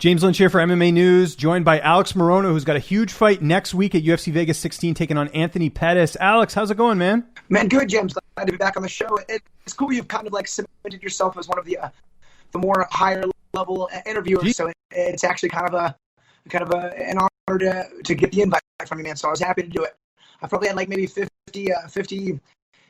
James Lynch here for MMA News, joined by Alex Morono, who's got a huge fight next week at UFC Vegas 16, taking on Anthony Pettis. Alex, how's it going, man? Man, good, James. Glad to be back on the show. It's cool you've kind of like cemented yourself as one of the more higher level interviewers. So it's actually kind of an honor to get the invite from you, man. So I was happy to do it. I probably had like maybe 50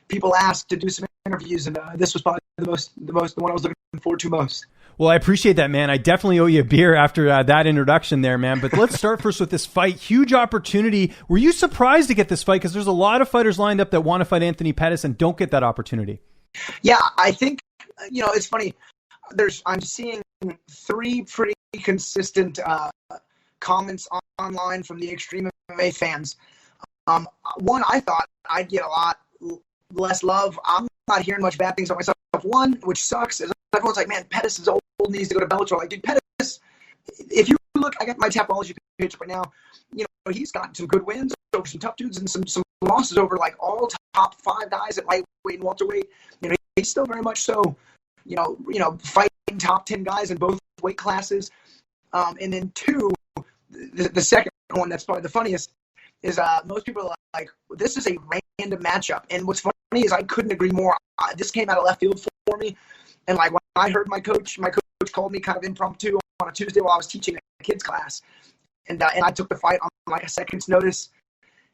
people asked to do some interviews, and this was probably the one I was looking forward to most. Well, I appreciate that, man. I definitely owe you a beer after that introduction there, man. But let's start first with this fight. Huge opportunity. Were you surprised to get this fight? Because there's a lot of fighters lined up that want to fight Anthony Pettis and don't get that opportunity. Yeah, I think, it's funny. I'm seeing three pretty consistent comments online from the Extreme MMA fans. One, I thought I'd get a lot less love. I'm not hearing much bad things about myself. One, which sucks, is everyone's like, man, Pettis is old, needs to go to Bellator. Like, dude, Pettis, if you look, I got my Tapology page right now, he's got some good wins over some tough dudes and some losses over like all top 5 guys at lightweight and welterweight. He's still very much so, fighting top 10 guys in both weight classes. And then two, the second one that's probably the funniest is most people are like, this is a random matchup. And what's funny is I couldn't agree more. This came out of left field for me. And like when I heard my coach called me kind of impromptu on a Tuesday while I was teaching a kids class. And I took the fight on like a second's notice.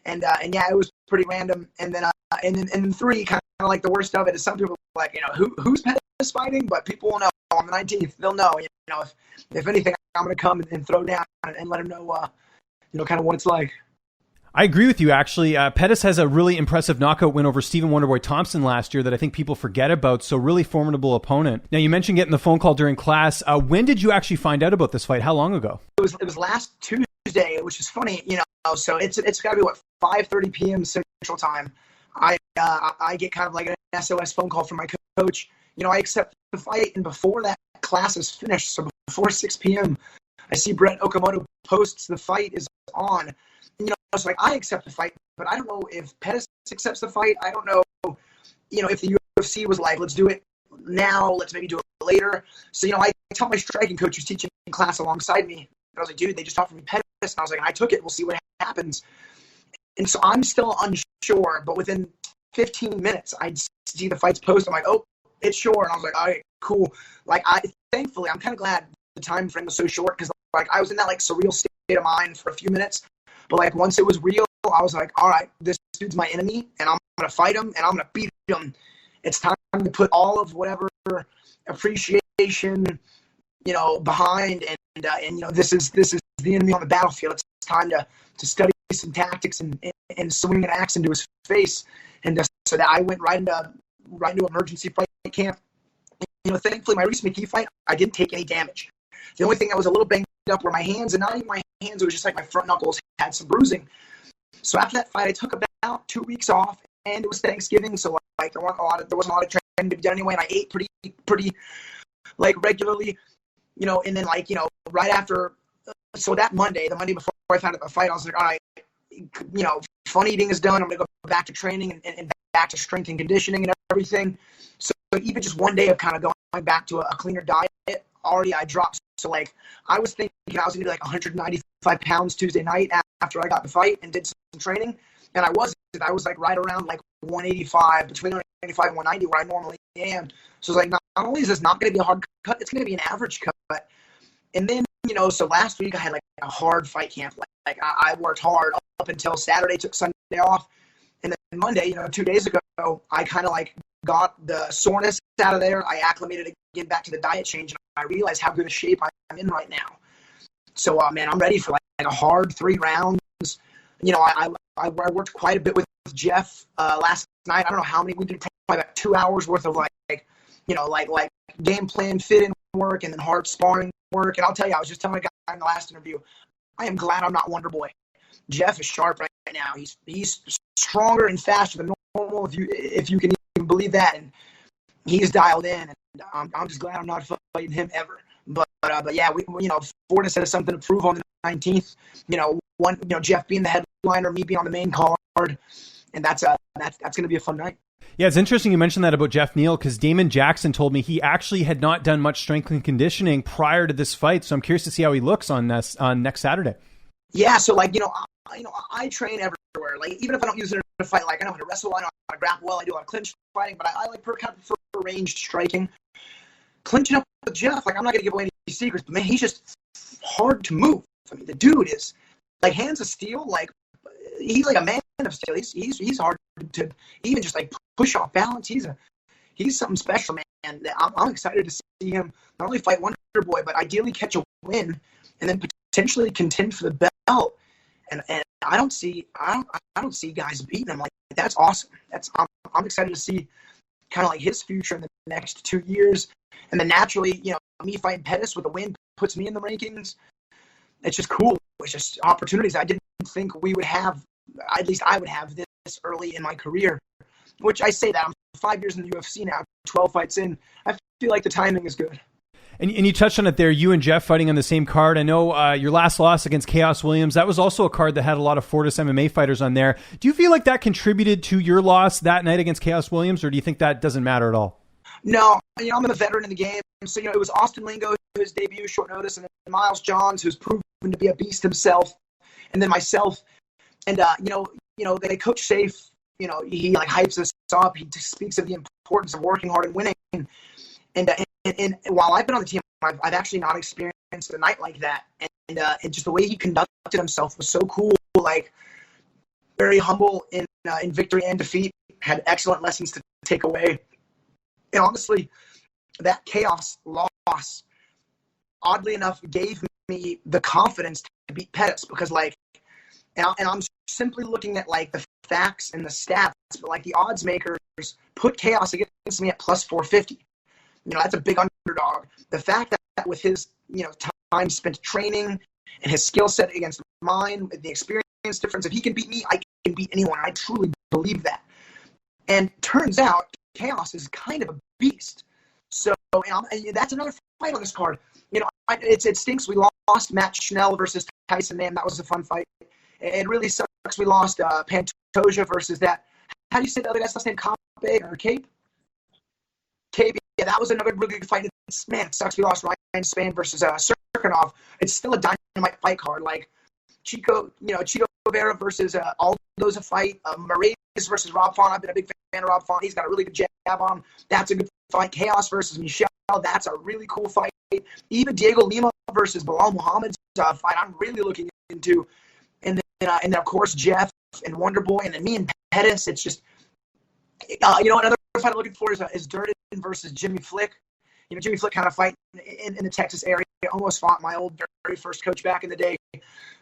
And yeah, it was pretty random. And then three, kind of like the worst of it is some people are like, who's Pettis fighting? But people will know on the 19th. They'll know, if anything, I'm going to come and throw down and let them know, kind of what it's like. I agree with you, actually. Pettis has a really impressive knockout win over Stephen Wonderboy Thompson last year that I think people forget about, so really formidable opponent. Now, you mentioned getting the phone call during class. When did you actually find out about this fight? How long ago? It was last Tuesday, which is funny, so it's got to be, 5:30 p.m. Central Time. I get kind of like an SOS phone call from my coach. I accept the fight, and before that class is finished, so before 6 p.m., I see Brett Okamoto posts the fight is on. So like I accept the fight, but I don't know if Pettis accepts the fight. I don't know, if the UFC was like, let's do it now, let's maybe do it later. So, I tell my striking coach who's teaching class alongside me, I was like, dude, they just offered me Pettis. And I was like, I took it, we'll see what happens. And so I'm still unsure, but within 15 minutes, I see the fight's post. I'm like, oh, it's short. And I was like, all right, cool. Like, thankfully, I'm kind of glad the time frame was so short because like I was in that like surreal state of mind for a few minutes. But like once it was real, I was like, all right, this dude's my enemy, and I'm going to fight him, and I'm going to beat him. It's time to put all of whatever appreciation, behind, and this is the enemy on the battlefield. It's time to study some tactics and swing an axe into his face. And so that I went right into emergency fight camp. Thankfully, my recent McKee fight, I didn't take any damage. The only thing that was a little banged up were my hands, and not even my hands, it was just like my front knuckles had some bruising. So after that fight, I took about 2 weeks off, and it was Thanksgiving, so like there wasn't a lot of training to be done anyway, and I ate pretty like regularly, and then like, right after, so that Monday, the Monday before I found out the fight, I was like, all right, fun eating is done, I'm going to go back to training and back to strength and conditioning and everything. So even just one day of kind of going back to a cleaner diet, already I dropped. So like I was thinking I was going to be like 195 pounds Tuesday night after I got the fight and did some training. And I wasn't. I was like right around like 185, between 185 and 190 where I normally am. So it's like not only is this not going to be a hard cut, it's going to be an average cut. And then, so last week I had like a hard fight camp. Like I worked hard up until Saturday, took Sunday off. And then Monday, 2 days ago, I kind of like got the soreness out of there. I acclimated again back to the diet change, and I realized how good a shape I'm in right now. So, man, I'm ready for like a hard 3 rounds. I worked quite a bit with Geoff last night. I don't know how many. We did probably about 2 hours worth of like game plan, fit in work, and then hard sparring work. And I'll tell you, I was just telling a guy in the last interview, I am glad I'm not Wonder Boy. Geoff is sharp right now. He's stronger and faster than normal, if you can even believe that. And he's dialed in, and I'm just glad I'm not fighting him ever. But yeah, we Fortis has something to prove on the 19th. Geoff being the headliner, me being on the main card, and that's going to be a fun night. Yeah, it's interesting you mentioned that about Geoff Neal, because Damon Jackson told me he actually had not done much strength and conditioning prior to this fight. So I'm curious to see how he looks on next Saturday. Yeah, so like, I train everywhere. Like, even if I don't use it in a fight, like I know how to wrestle, I know how to grapple well, I do a lot of clinch fighting, but I like kind of prefer ranged striking. Clinching up with Geoff, like I'm not gonna give away any secrets, but man, he's just hard to move. I mean, the dude is like hands of steel. Like he's like a man of steel. He's hard to even just like push off balance. He's something special, man. I'm excited to see him not only fight Wonder Boy, but ideally catch a win and then potentially contend for the belt. And I don't see guys beating him. Like that's awesome. I'm excited to see kind of like his future in the next 2 years. And then naturally, me fighting Pettis with a win puts me in the rankings. It's just cool. It's just opportunities I didn't think we would have. At least I would have this early in my career. Which I say that I'm 5 years in the UFC now, 12 fights in. I feel like the timing is good. And you touched on it there, you and Geoff fighting on the same card. I know your last loss against Chaos Williams, that was also a card that had a lot of Fortis MMA fighters on there. Do you feel like that contributed to your loss that night against Chaos Williams, or do you think that doesn't matter at all? No, I'm a veteran in the game. So, it was Austin Lingo, whose debut short notice, and then Miles Johns, who's proven to be a beast himself, and then myself. And, they coach safe. He like hypes us up. He speaks of the importance of working hard and winning. And while I've been on the team, I've actually not experienced a night like that. And just the way he conducted himself was so cool. Like very humble in victory and defeat. Had excellent lessons to take away. And honestly, that Chaos loss, oddly enough, gave me the confidence to beat Pettis because and I'm simply looking at like the facts and the stats, but like the odds makers put Chaos against me at plus 450. That's a big underdog. The fact that with his, time spent training and his skill set against mine, the experience difference, if he can beat me, I can beat anyone. I truly believe that. And turns out Chaos is kind of a beast. So that's another fight on this card. It stinks. We lost Matt Schnell versus Tyson Nam. That was a fun fight. It really sucks. We lost Pantoja versus that. How do you say the other guy's last name? Cape or Cape? Cape. Yeah, that was another really good fight. It sucks. We lost Ryan Spann versus Serkinov. It's still a dynamite fight card. Like Chico Vera versus Aldo's a fight. Moraes versus Rob Font. I've been a big fan of Rob Font. He's got a really good jab on him. That's a good fight. Chaos versus Michelle. That's a really cool fight. Even Diego Lima versus Bilal Muhammad's fight. I'm really looking into. And then of course Geoff and Wonder Boy, and then me and Pettis. It's just another fight I'm looking for is Durden versus Jimmy Flick. Jimmy Flick kind of fight in the Texas area. Almost fought my old very first coach back in the day,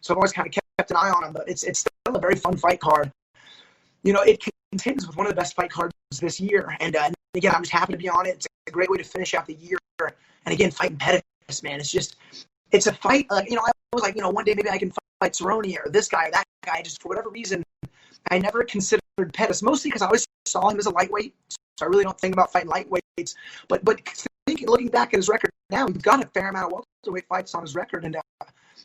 so I've always kind of kept an eye on him. But it's still a very fun fight card. It contends with one of the best fight cards this year, and again, I'm just happy to be on it. It's a great way to finish out the year. And again, fighting Pettis, man, it's a fight. I was like, one day maybe I can fight Cerrone or this guy or that guy. Just for whatever reason, I never considered Pettis, mostly because I always saw him as a lightweight, so I really don't think about fighting lightweights. But looking back at his record now, he's got a fair amount of welterweight fights on his record, and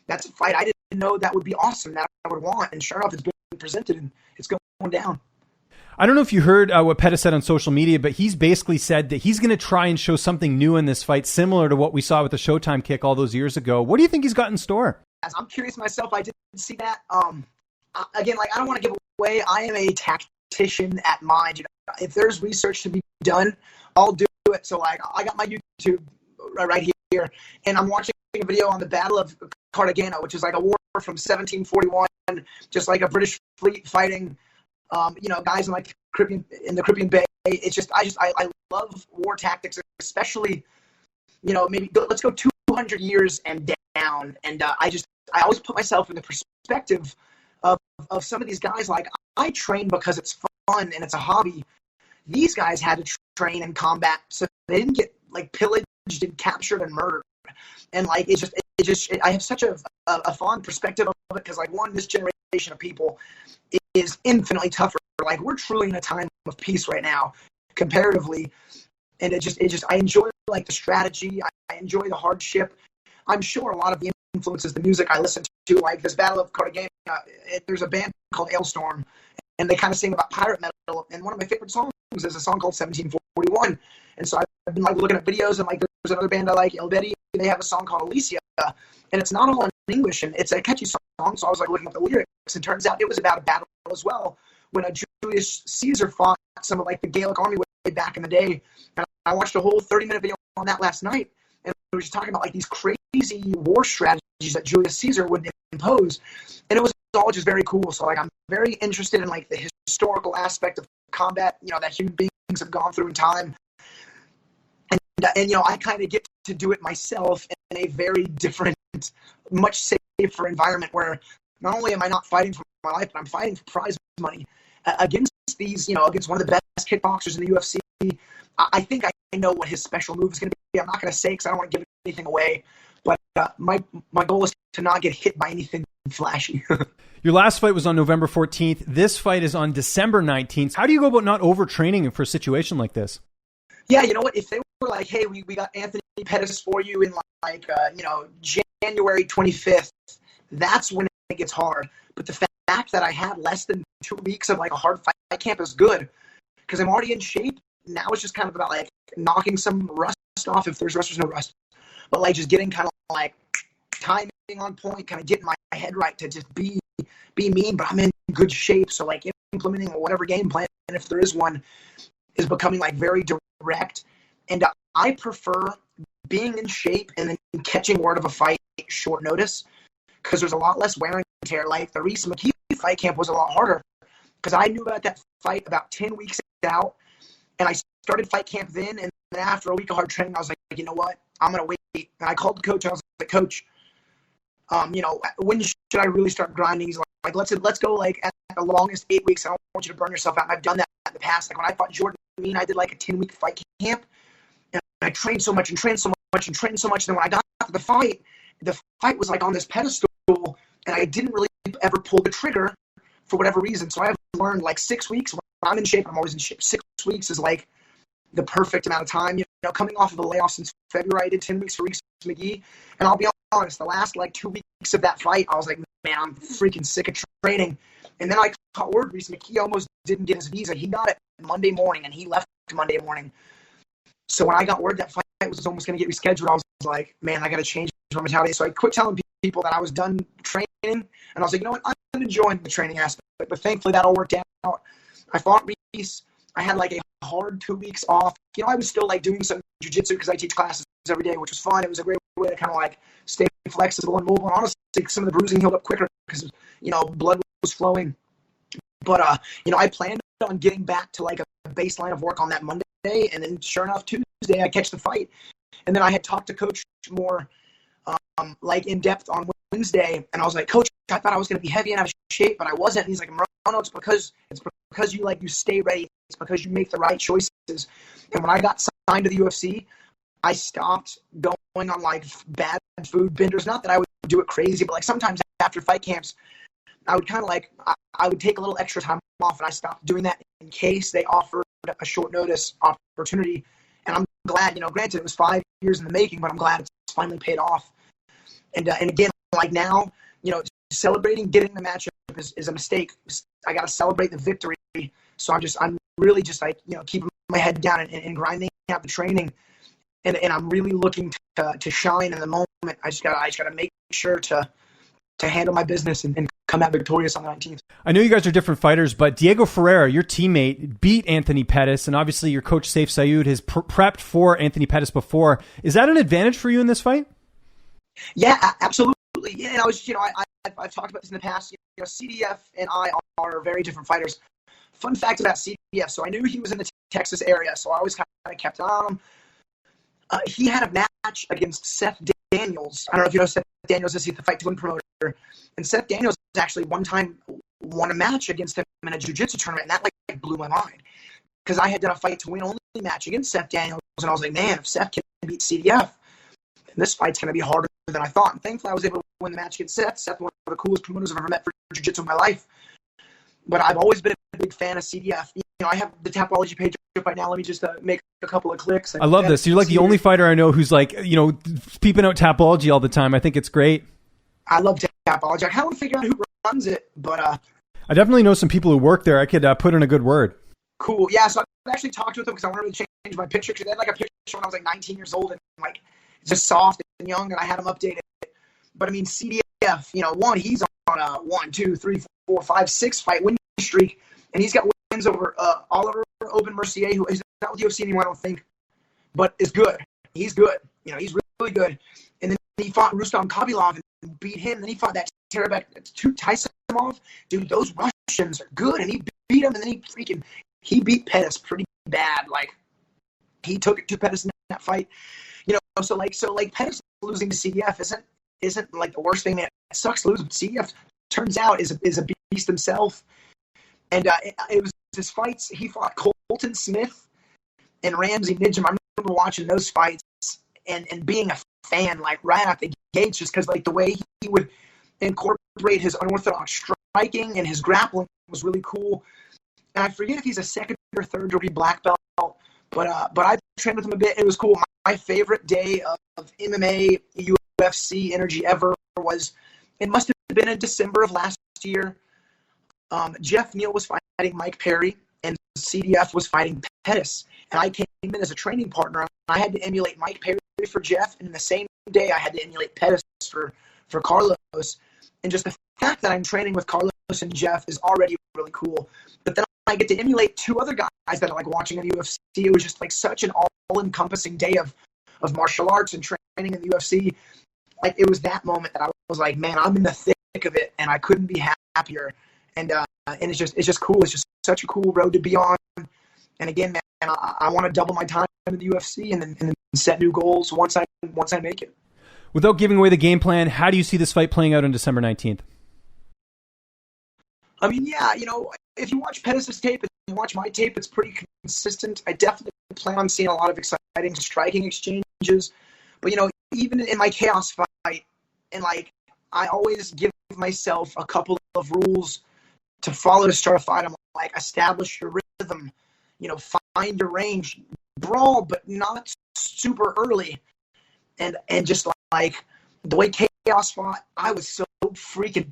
that's a fight I didn't know that would be awesome, that I would want. And sure enough, it's been presented, and it's going down. I don't know if you heard what Pettis said on social media, but he's basically said that he's going to try and show something new in this fight, similar to what we saw with the Showtime kick all those years ago. What do you think he's got in store? I'm curious myself. I didn't see that. Again, I don't want to give away. I am a tactician at mind. If there's research to be done, I'll do it. So I got my YouTube right here, and I'm watching a video on the Battle of Cartagena, which is like a war from 1741, just like a British fleet fighting, guys in the Caribbean Bay. It's just I love war tactics, especially, maybe let's go 200 years and down. And I always put myself in the perspective of some of these guys. Like, I train because it's fun and it's a hobby. These guys had to train in combat, so they didn't get like pillaged and captured and murdered. And like I have such a fond perspective of it because this generation of people is infinitely tougher. Like, we're truly in a time of peace right now, comparatively. And I enjoy like the strategy. I enjoy the hardship. I'm sure a lot of the influences the music I listen to, like this Battle of Cartagena. There's a band called Ailstorm, and they kind of sing about pirate metal. And one of my favorite songs There's a song called 1741. And so I've been like looking at videos, and like there's another band I like, El Betty. They have a song called Alicia, and it's not all in English, and it's a catchy song. So I was like looking up the lyrics, and turns out it was about a battle as well when a Julius Caesar fought some of like the Gallic army way back in the day. And I watched a whole 30-minute video on that last night, and it was just talking about like these crazy war strategies that Julius Caesar would impose, and it was all just very cool. So like I'm very interested in like the historical aspect of combat, that human beings have gone through in time, and I kind of get to do it myself in a very different, much safer environment where not only am I not fighting for my life, but I'm fighting for prize money against these, against one of the best kickboxers in the UFC. I think I know what his special move is going to be. I'm not going to say because I don't want to give anything away, but my goal is to not get hit by anything flashy. Your last fight was on November 14th. This fight is on December 19th. How do you go about not overtraining for a situation like this? Yeah, you know what? If they were like, hey, we got Anthony Pettis for you in January 25th, that's when it gets hard. But the fact that I had less than 2 weeks of like a hard fight camp is good because I'm already in shape. Now it's just kind of about like knocking some rust off if there's rust, there's no rust. But like just getting kind of like timing on point, kind of getting my head right to just be mean, but I'm in good shape. So like implementing whatever game plan, and if there is one, is becoming like very direct. And I prefer being in shape and then catching word of a fight short notice because there's a lot less wear and tear. Like the Reese McKee fight camp was a lot harder because I knew about that fight about 10 weeks out, and I started fight camp then. And then after a week of hard training, I was like, you know what? I'm going to wait. And I called the coach. And I was like, Coach, when should I really start grinding? He's like, let's go like at the longest 8 weeks. I don't want you to burn yourself out. And I've done that in the past. Like when I fought Jordan, I did like a 10-week fight camp, and I trained so much. And then when I got to the fight was like on this pedestal, and I didn't really ever pull the trigger for whatever reason. So I've learned like 6 weeks. When I'm in shape, I'm always in shape. 6 weeks is like the perfect amount of time. Coming off of a layoff since February, I did 10 weeks for Reese McKee, and I'll be honest, the last like 2 weeks of that fight, I was like, man, I'm freaking sick of training. And then I caught word Reese McKee almost didn't get his visa. He got it Monday morning, and he left Monday morning. So when I got word that fight was almost going to get rescheduled, I was like, man, I got to change my mentality. So I quit telling people that I was done training, and I was like, you know what, I'm enjoying the training aspect. But thankfully, that all worked out. I fought Reese. I had like a hard 2 weeks off. I was still like doing some jiu-jitsu because I teach classes every day, which was fun. It was a great way to kind of like stay flexible and mobile. And honestly, some of the bruising healed up quicker because, blood was flowing. But, I planned on getting back to like a baseline of work on that Monday. And then sure enough, Tuesday, I catch the fight. And then I had talked to Coach more like in depth on Wednesday. And I was like, Coach, I thought I was going to be heavy and out of shape, but I wasn't. And he's like, Morono, it's because you stay ready. It's because you make the right choices. And when I got signed to the UFC, I stopped going on like bad food benders. Not that I would do it crazy, but like sometimes after fight camps, I would kind of like, I would take a little extra time off, and I stopped doing that in case they offered a short notice opportunity. And I'm glad, granted it was 5 years in the making, but I'm glad it's finally paid off. And again, like now, celebrating getting the matchup is a mistake. I got to celebrate the victory. So I'm really just like, keeping my head down and grinding out the training. And I'm really looking to shine in the moment. I just gotta make sure to handle my business and come out victorious on the 19th. I know you guys are different fighters, but Diego Ferreira, your teammate, beat Anthony Pettis, and obviously your coach Saif Sayoud has prepped for Anthony Pettis before. Is that an advantage for you in this fight? Yeah, absolutely. Yeah, and I was, I've talked about this in the past. CDF and I are very different fighters. Fun fact about CDF: so I knew he was in the Texas area, so I always kind of kept an eye on him. He had a match against Seth Daniels. I don't know if you know Seth Daniels is the Fight to Win promoter. And Seth Daniels actually one time won a match against him in a jiu-jitsu tournament, and that like blew my mind. Because I had done a Fight to Win only match against Seth Daniels, and I was like, man, if Seth can beat CDF, then this fight's going to be harder than I thought. And thankfully, I was able to win the match against Seth. Seth, one of the coolest promoters I've ever met for jiu-jitsu in my life. But I've always been a big fan of CDF. I have the Tapology page up right now. Let me just make a couple of clicks. I love this. You're like the only fighter I know who's like, peeping out Tapology all the time. I think it's great. I love Tapology. I haven't figured out who runs it, but I definitely know some people who work there. I could put in a good word. Cool. Yeah, so actually talked with them because I wanted to change my picture, because they had like a picture when I was like 19 years old and like just soft and young, and I had them updated. But I mean, CDF, he's on a 1, 2, 3, 4, 5, 6 fight win streak, and he's got wins over Oliver Open Mercier, who is not with UFC anymore, I don't think, but is good. He's good. He's really good. And then he fought Rustam Khabilov and beat him. Then he fought that Tarabek Taisimov. Dude, those Russians are good, and he beat him. And then he beat Pettis pretty bad. Like, he took it to Pettis in that fight. So Pettis losing to CDF isn't like the worst thing. It sucks to lose. But CDF turns out is a beast himself. And it was his fights. He fought Colton Smith and Ramsey Nijam. I remember watching those fights and being a fan, like, right out the gates, just because, like, the way he would incorporate his unorthodox striking and his grappling was really cool. And I forget if he's a second or third degree black belt, but I trained with him a bit. It was cool. My favorite day of MMA UFC energy ever it must have been in December of last year. Geoff Neal was fighting Mike Perry, and CDF was fighting Pettis. And I came in as a training partner, and I had to emulate Mike Perry for Geoff, and in the same day I had to emulate Pettis for Carlos. And just the fact that I'm training with Carlos and Geoff is already really cool. But then I get to emulate two other guys that I like watching in the UFC. It was just like such an all-encompassing day of martial arts and training in the UFC. Like, it was that moment that I was like, man, I'm in the thick of it, and I couldn't be happier. And it's just cool. It's just such a cool road to be on. And again, man, I want to double my time in the UFC and then set new goals once I make it. Without giving away the game plan, how do you see this fight playing out on December 19th? I mean, yeah, if you watch Pettis' tape and you watch my tape, it's pretty consistent. I definitely plan on seeing a lot of exciting striking exchanges. But, even in my chaos fight, and like, I always give myself a couple of rules to follow to start a fight. I'm like, establish your rhythm, find your range, brawl, but not super early. And just like the way chaos fought, I was so freaking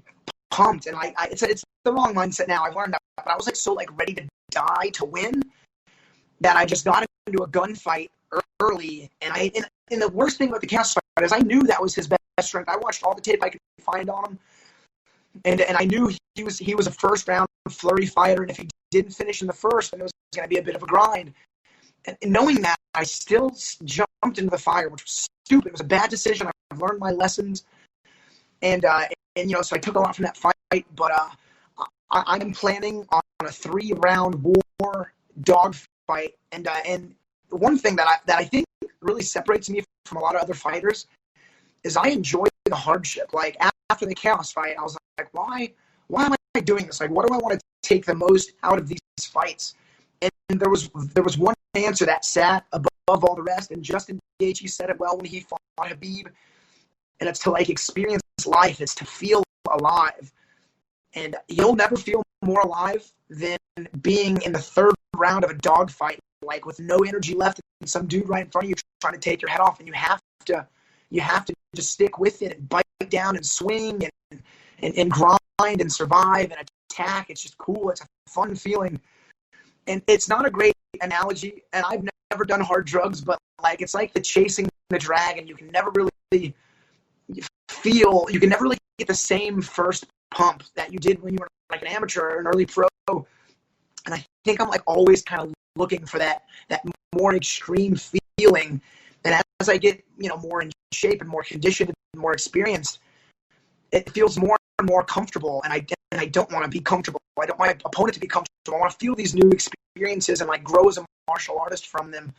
pumped. And it's the wrong mindset now. I've learned that, but I was like so like ready to die to win that I just got into a gunfight early. And the worst thing about the chaos fight is I knew that was his best strength. I watched all the tape I could find on him. And I knew he was a first round flurry fighter, and if he didn't finish in the first, then it was going to be a bit of a grind. And knowing that, I still jumped into the fire, which was stupid. It was a bad decision. I've learned my lessons, and so I took a lot from that fight. But I'm planning on a 3-round war dog fight, and one thing that I think really separates me from a lot of other fighters is I enjoy the hardship. Like, after the chaos fight, I was like, why am I doing this? Like, what do I want to take the most out of these fights? And there was one answer that sat above all the rest, and Justin Gaethje said it well when he fought Khabib, and it's to like experience life. It's to feel alive. And you'll never feel more alive than being in the third round of a dogfight, like with no energy left, and some dude right in front of you trying to take your head off, and you have to just stick with it and bite down and swing and grind and survive and attack. It's just cool. It's a fun feeling. And it's not a great analogy, and I've never done hard drugs, but like, it's like the chasing the dragon. You can never really get the same first pump that you did when you were like an amateur or an early pro. And I think I'm like always kind of looking for that more extreme feeling. And as I get, more in shape and more conditioned and more experienced, it feels more and more comfortable. And I don't want to be comfortable. I don't want my opponent to be comfortable. I want to feel these new experiences and like grow as a martial artist from them.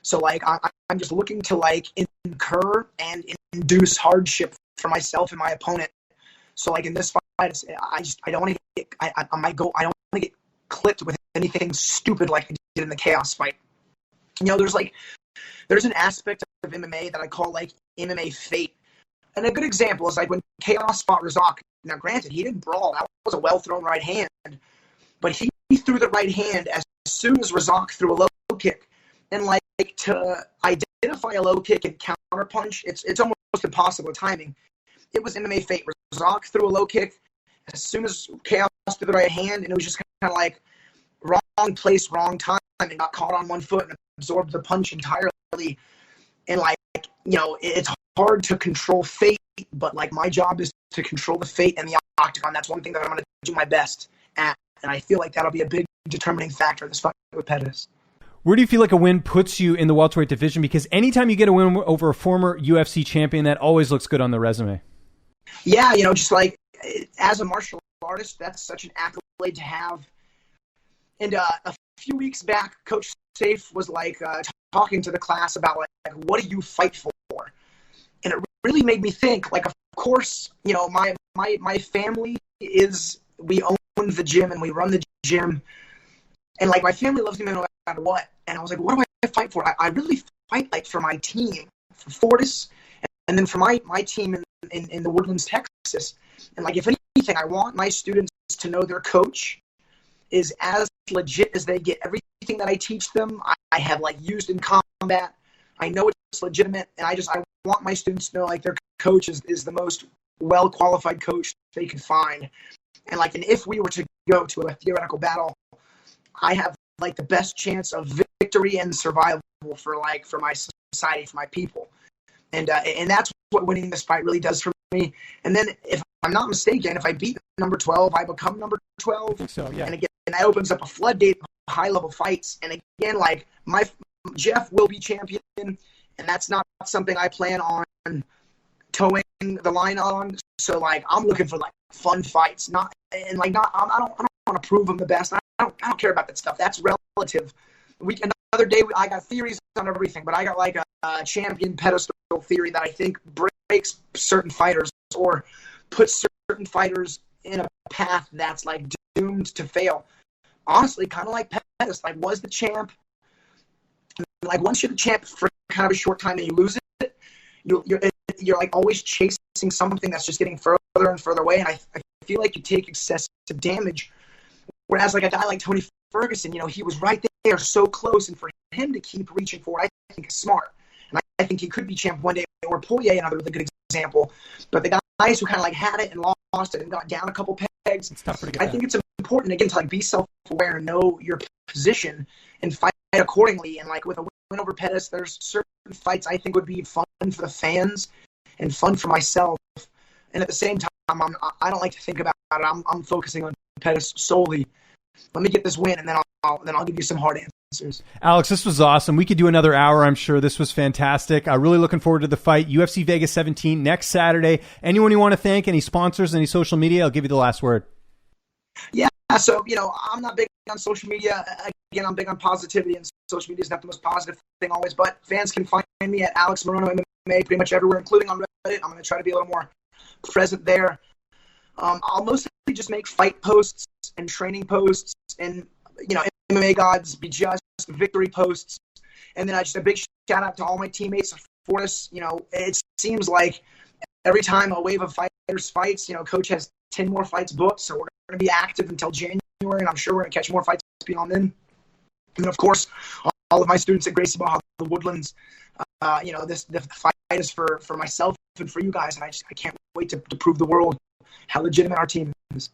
So like, I'm just looking to like incur and induce hardship for myself and my opponent. So like in this fight, I don't want to get, I don't want to get clipped with anything stupid like I did in the chaos fight. There's an aspect of MMA that I call like MMA fate. And a good example is like when Chaos fought Razak. Now, granted, he didn't brawl. That was a well-thrown right hand. But he threw the right hand as soon as Razak threw a low kick. And like to identify a low kick and counterpunch, it's almost impossible timing. It was MMA fate. Razak threw a low kick as soon as Chaos threw the right hand, and it was just kind of like wrong place, wrong time. and got caught on one foot and absorbed the punch entirely. And like, it's hard to control fate, but like my job is to control the fate in the octagon. That's one thing that I'm going to do my best at. And I feel like that'll be a big determining factor in this fight with Pettis. Where do you feel like a win puts you in the welterweight division? Because anytime you get a win over a former UFC champion, that always looks good on the resume. Yeah, just like as a martial artist, that's such an accolade to have. And a few weeks back, Coach Safe was like talking to the class about like what do you fight for? And it really made me think. Like, of course, my family we own the gym and we run the gym, and like my family loves me no matter what. And I was like, what do I fight for? I really fight like for my team, for Fortis, and then for my team in the Woodlands, Texas. And like, if anything, I want my students to know their coach is as legit as they get. Everything that I teach them, I have like used in combat. I know it's legitimate, and I want my students to know like their coach is the most well-qualified coach they can find. And like, and if we were to go to a theoretical battle, I have like the best chance of victory and survival for my society, for my people. And that's what winning this fight really does for me. And then if I'm not mistaken, if I beat number 12, I become number 12. I think so, yeah. And again, that opens up a floodgate of high-level fights. And again, like Geoff will be champion, and that's not something I plan on towing the line on. So like, I'm looking for like fun fights, I don't want to prove I'm the best. I don't care about that stuff. That's relative. Another day, I got theories on everything, but I got like a champion pedestal theory that I think breaks certain fighters or puts certain fighters in a path that's like doomed to fail. Honestly, kind of like Pettis, like was the champ. Like once you're the champ for kind of a short time and you lose it, you're like always chasing something that's just getting further and further away. And I feel like you take excessive damage. Whereas like a guy like Tony Ferguson, he was right there so close. And for him to keep reaching for it, I think is smart. And I think he could be champ one day, or Poirier, another really good example. But the guys who kind of like had it and lost it and got down a couple pegs, I think it's important, again, to like be self-aware and know your position and fight accordingly. And like with a win over Pettis, there's certain fights I think would be fun for the fans and fun for myself. And at the same time, I don't like to think about it. I'm focusing on Pettis solely. Let me get this win, and then I'll give you some hard answers. Alex, this was awesome. We could do another hour, I'm sure. This was fantastic. Really looking forward to the fight. UFC Vegas 17 next Saturday. Anyone you want to thank? Any sponsors? Any social media? I'll give you the last word. Yeah, so I'm not big on social media. Again, I'm big on positivity, and social media is not the most positive thing always. But fans can find me at Alex Morono MMA pretty much everywhere, including on Reddit. I'm going to try to be a little more present there. I'll mostly just make fight posts and training posts, and MMA gods be just victory posts. And then just a big shout out to all my teammates for us. It seems like every time a wave of fighters fights, Coach has 10 more fights booked, so we're going to be active until January, and I'm sure we're going to catch more fights beyond then. And then, of course, all of my students at Gracie Barra, the Woodlands, the fight is for myself and for you guys, and I can't wait to prove the world how legitimate our team is.